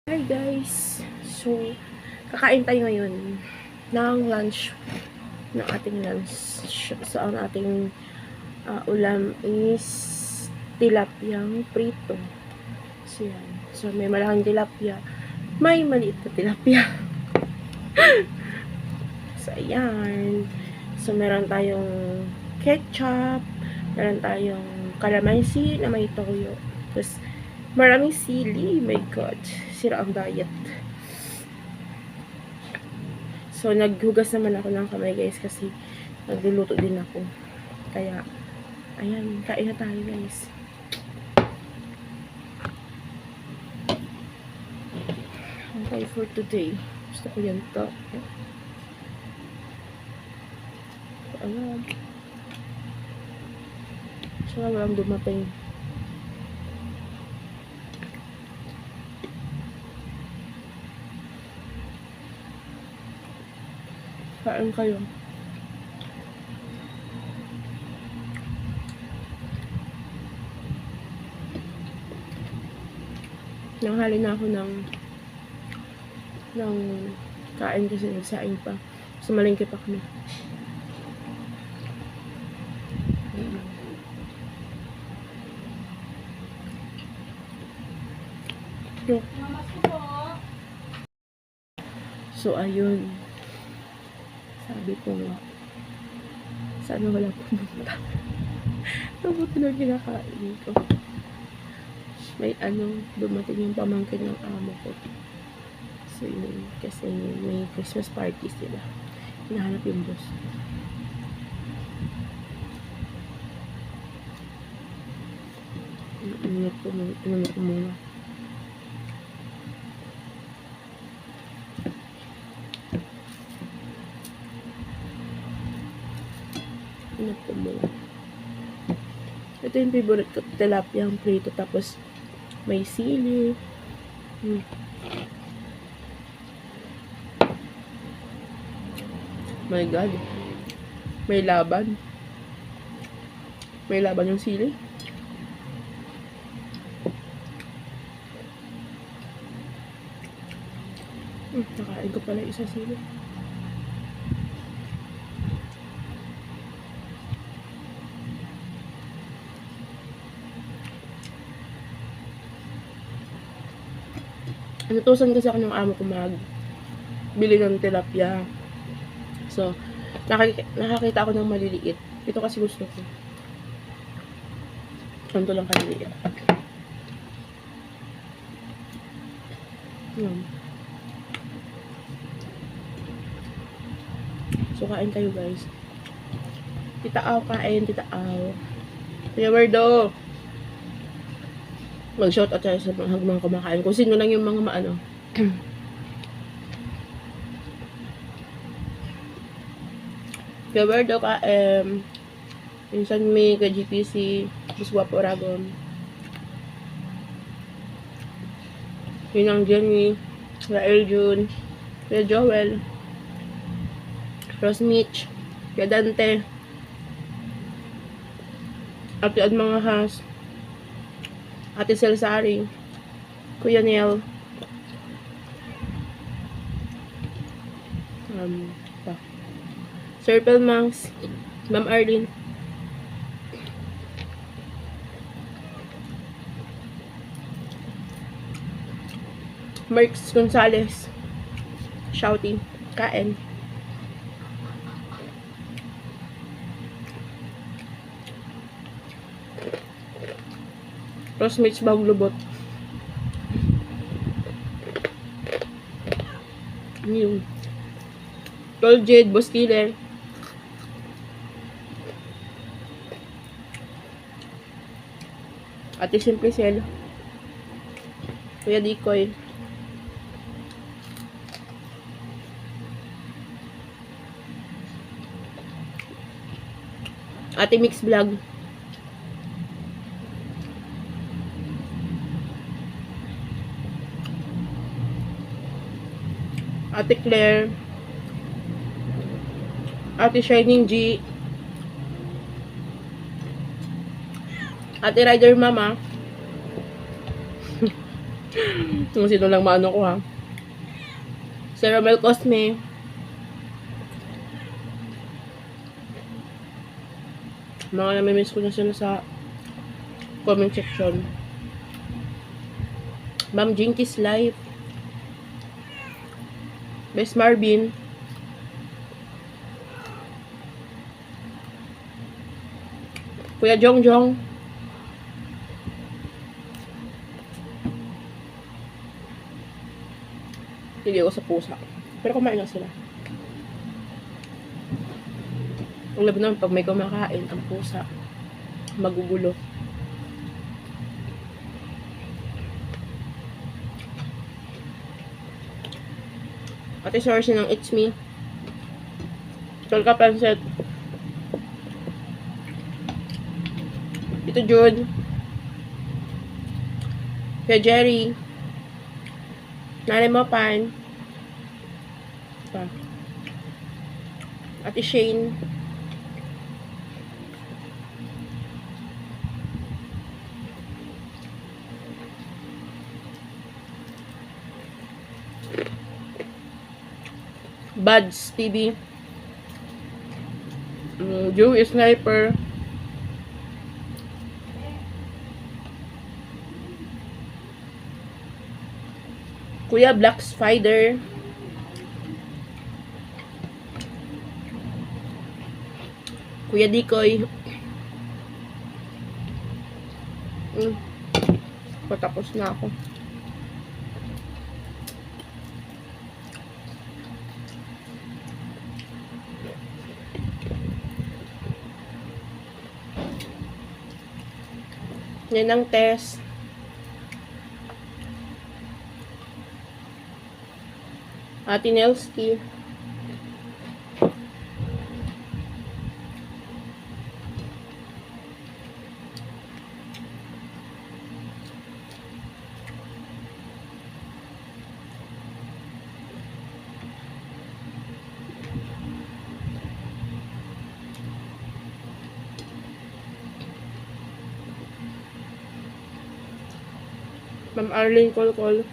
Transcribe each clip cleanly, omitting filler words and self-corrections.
Hi guys! So, kakain tayo ngayon ng lunch, ng ating lunch. So, ang ating ulam is tilapyang prito. So, yan. So, may malaking tilapia, may maliit na tilapia. So, ayan. So, meron tayong ketchup, meron tayong kalamansi na may toyo. Tapos, maraming sili. My God. Sira ang diet. So, naghugas naman ako ng kamay guys kasi nagluluto din ako. Kaya, ayan. Kain na tayo guys. Okay for today. Gusto ko yan to. So, ayan. So, walang dumating. Kain kayo. Nanghali na ako ng kain kasi nagsaing pa. So, malingkit pa kami. So, ayun. Sabi ko nga, sana wala pumunta. Nabuti na kinakain ko. May dumating yung pamangkin ng amo ko. So, yun. Kasi may Christmas party sila. Hinahanap yung boss. Ingat ko muna. Ito yung favorite ko, tilapia ang prito, tapos may sili. My God, may laban yung sili. Nakain ko pala isa sili. Natutusan kasi ako ng amo ko bili ng tilapia. So, nakakita ako ng maliliit. Ito kasi gusto ko. Ganito lang kaliliit. So, kain kayo guys. Tita Aw, kain. Tita Aw. Kuya Merdo. Mag-shoutout tayo sa mga kumakain. Kung sino lang yung mga maano. Kuya Merdo, kain. Minsan may ka-GPC. Buswa po Ragon. Yunang Jenny. Rael June. Kuya Joel. Rosmich. Kuya Dante. Ate Ad mga has. Ate Celsari, Kuya Neil, Sir Pelmangs, Ma'am Arlene, Marks Gonzales, Shouty, kain. Rosmich Bagong Lubot. Yung Tol Jade, Boss Killer. Ate Simplicel. Kuya Dikoy. Ate Mix Vlog. Ate Claire, Ate Shining G, Ate Rider Mama, Kung sino lang maano ko ha. Si Romel Cosme. Mga namimiss ko na sila sa comment section. Ma'am Jinkies Life. Best Marvin. Kuya Jong Jong. Hindi ako sa pusa. Pero kumain na sila. Ang labi naman pag may kumakain, ang pusa magugulo. Ate Sorsi ng It's Me. Tolka Panset. Ito Jude. Kaya Jerry. Nare mo pan. Ate Shane. Buds TV. Joe Sniper. Kuya Black Spider. Kuya Dikoy. Patapos na ako. Yan ang test. Ate Nelski. Ma'am Arlene Colcol.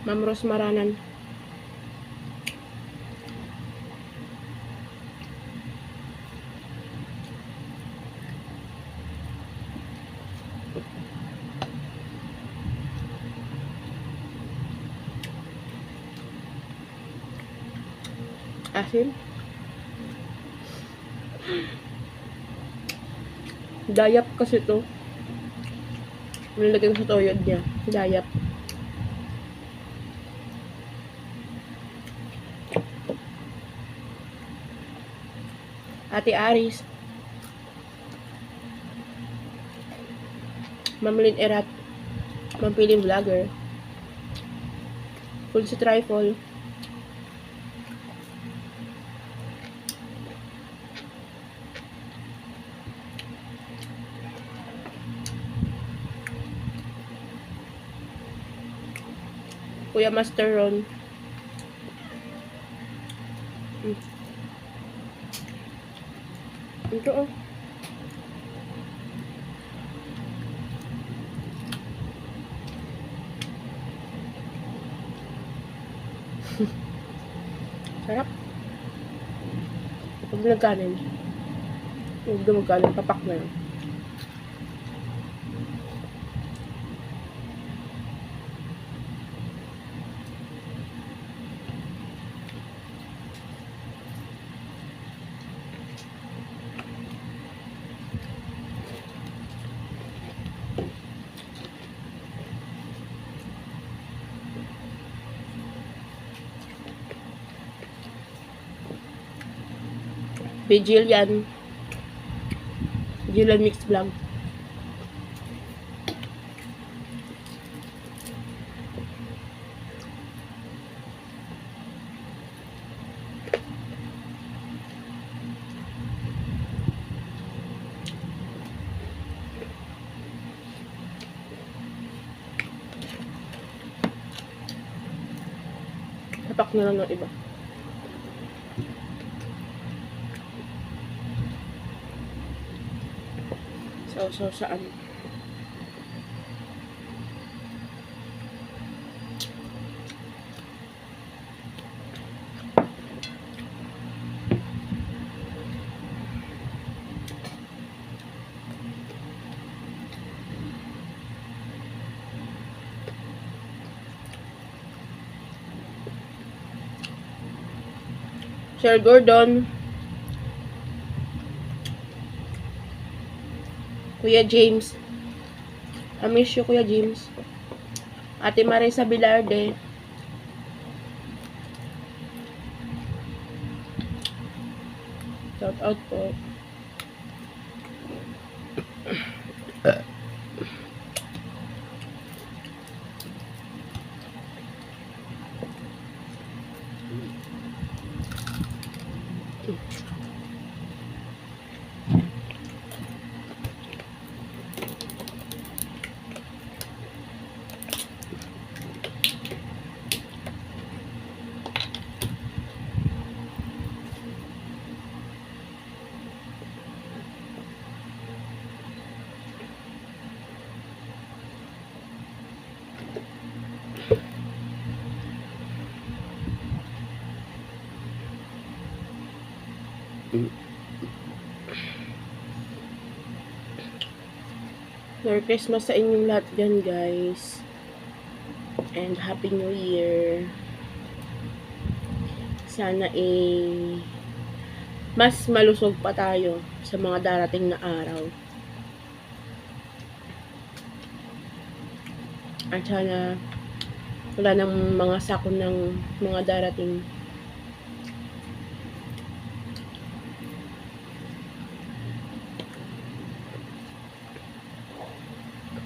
Ma'am Rose Maranan. Asin. Dayap kasi to. Nilagay ko sa toyod niya. Dayap. Ate Aris. Ma'am Lynn Erat. Ma'am Piling Vlogger. Full si Trifle. Kuya Master Ron. Ito oh. Sarap. Huwag nagkanin. Huwag nagkanin. Papak na yun. Jillian Mix Vlog. Tapak na lang ng iba. So, sausaw sa ano. Sir Gordon, Kuya James, I miss you, Kuya James. Ate Marisa Bilarde, shout out po. Merry Christmas sa inyong lahat dyan, guys. And Happy New Year. Sana mas malusog pa tayo sa mga darating na araw. At sana wala ng mga sakon ng mga darating.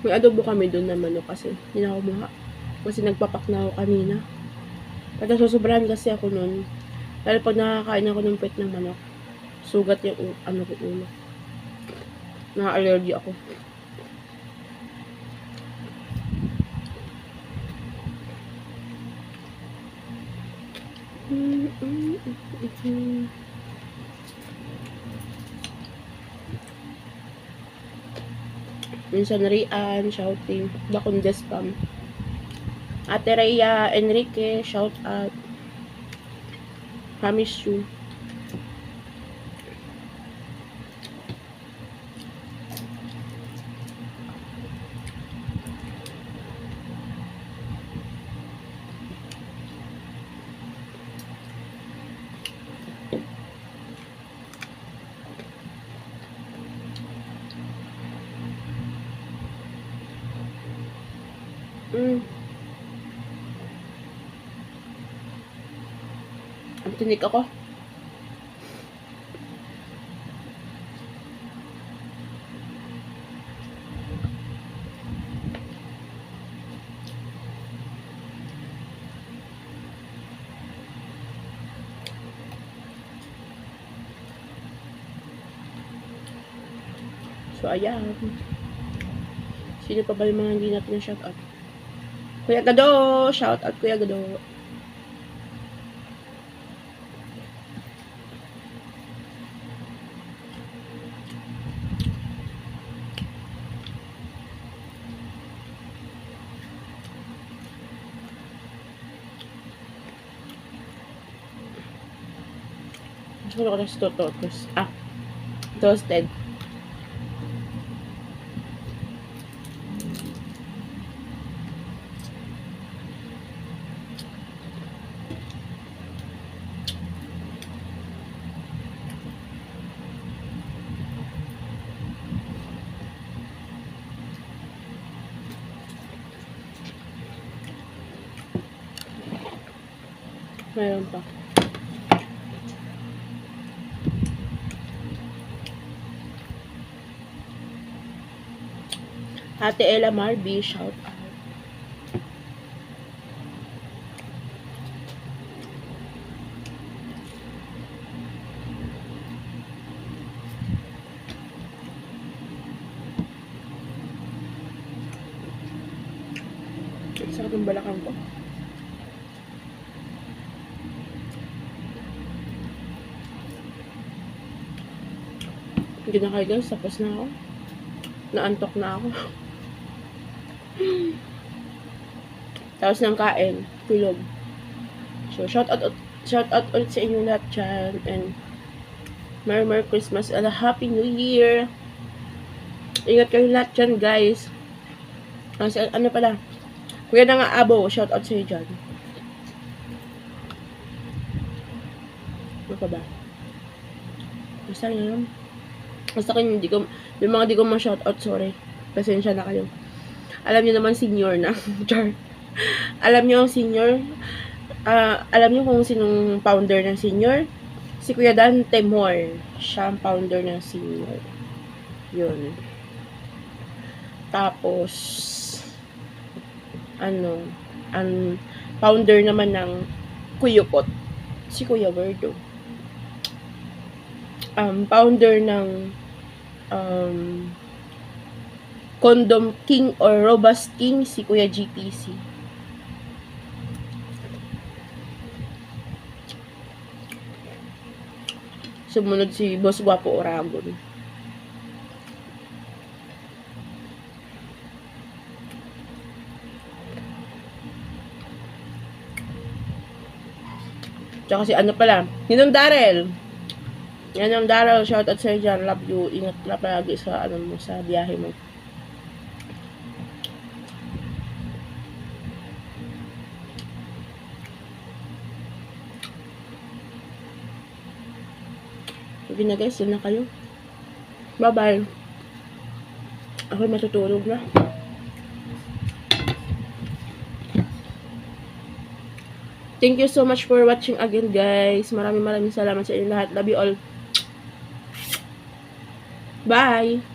May adobo kami doon na manok kasi hindi na ako kumuha. Kasi nagpapak na ako kanina. At nasusobrahan kasi ako noon. Dahil pag nakakain ako ng pet ng manok, sugat yung ano ko ulo. Na-allergy ako. Minsan Rian, shouting, Bakundes Pam. Ate Rhea Enrique, shout out. Promise you. Ang tinik ako. So, ayan. Sino pa ba yung mga hindi natin na shout out? Kuya Gado! Shout out, Kuya Gado. Gusto ko kasi toasted. Mayroon pa. Ate Ella Marby, shout out. Sarap ng balakang ko. Hindi na kayo guys, tapos na ako. Naantok na ako. Tapos ng kain, tulog. So, shout out ulit sa inyo lahat dyan. And Merry Christmas and a Happy New Year. Ingat kayo lahat dyan, guys. Ano pala? Kuya na nga Abo, shout out sa iyo dyan. Ano pa ba? Basta yun. Basta kayo, yung mga di ko ma-shout out, sorry. Pasensya na kayo. Alam niyo naman, senior na. Char. Alam niyo ang senior? Alam niyo kung sinong founder ng senior? Si Kuya Dan Temor. Siya ang founder ng senior. Yun. Tapos, ang founder naman ng Kuyukot. Si Kuya Werdo. Founder ng Condom King or Robust King, si Kuya GPC. Sumunod si Boss Guapo Oragon. Tsaka si ano pala, Ninong Darrell. Yan ang Darrell, shout out sa'yo dyan. Love you. Ingat ka palagi sa mo, sa biyahe mo. Sige na guys, yun na kayo. Bye-bye. Ako matutulog na. Thank you so much for watching again, guys. Maraming salamat sa inyo lahat. Love you all. Bye!